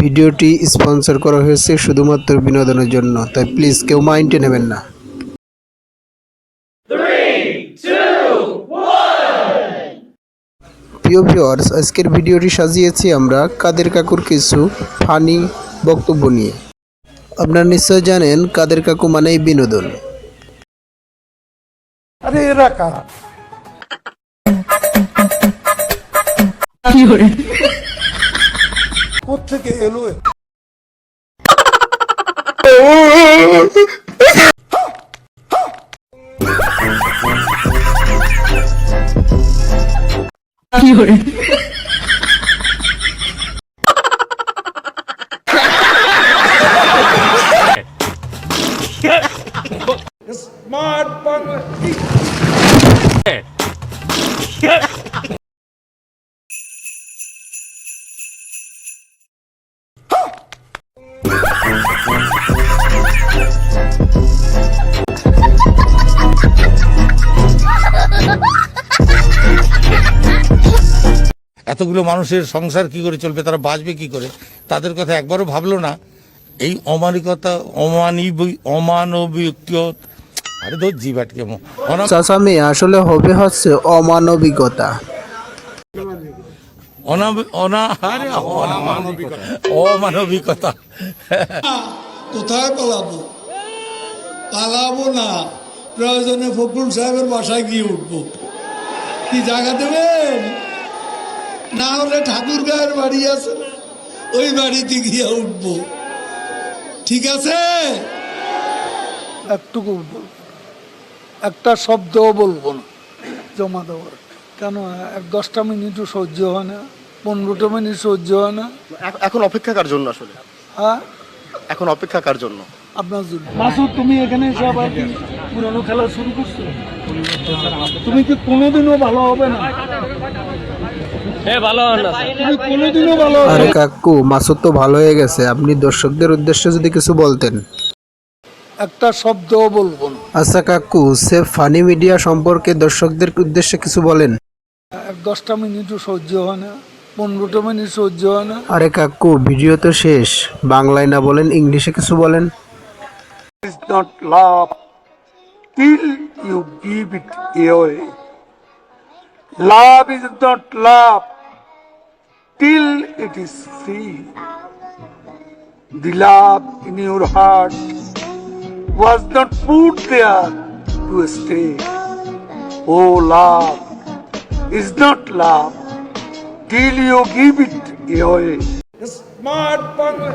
ভিডিওটি স্পন্সর করা হয়েছে শুধুমাত্র বিনোদনের জন্য, তাই প্লিজ কেউ মাইন্ডে নেবেন না। 3, 2, 1 প্রিয় ভিউয়ার্স, আজকের ভিডিওটি সাজিয়েছি আমরা কাদের কাকুর কিছু ফানি বক্তব্য নিয়ে। আপনারা নিশ্চয় জানেন কাদের কাকু মানেই বিনোদন। আরে এরা কারা? কোত্থেকে এলো? স্মার্ট বাংলা। এতগুলো মানুষের সংসার কি করে চলবে, তারা বাঁচবে কি করে, তাদের কথা একবারও ভাবলো না। এই অমানবিকতা, অমানবিক, আরে ধর জিবাটকে চাচা মেয়ে আসলে হবে হচ্ছে অমানবিকতা। অমানবিকতা। কোথায় পালাবো? পালাবো না, প্রয়োজনে ফখরুল সাহেবের বাসায় গিয়ে উঠবো। কি জায়গা দেবেন? না হলে ঠাকুর গায়ের বাড়ি আছে না, ওই বাড়িতে গিয়ে উঠবো। ঠিক আছে? একটুকু একটা শব্দও বলবো না জমা দেওয়ার। কেন 10টা মিনিটও সহ্য হয় না, 15টা মিনিট সহ্য হয় না। এখন অপেক্ষা কার জন্য আসলে? হ্যাঁ, এখন অপেক্ষা কার জন্য? আপনার জন্য। মাসুদ, তুমি এখানে এসে আবার কি পুরনো খেলা শুরু করছো? তুমি কি কোনোদিনও ভালো হবে না? তুমি কোনোদিনও ভালো হবে আরে কাকু, মাসুদ তো ভালো হয়ে গেছে, আপনি দর্শকদের উদ্দেশ্যে যদি কিছু বলতেন। একটা শব্দও বলবো না। আচ্ছা কাকু, সেফ ফানি মিডিয়া সম্পর্কে দর্শকদের উদ্দেশ্যে কিছু বলেন। 10টা মিনিটও সহ্য হয় না, 15টা মিনিট সহ্য হয় না। আরে কাকু, ভিডিও তো শেষ, বাংলায় না বলেন ইংলিশে কিছু বলেন। Is not love till you give it away. Love is not love till it is free. The love in your heart was not put there to stay. Oh, love is not love till you give it away. Smart Bangla.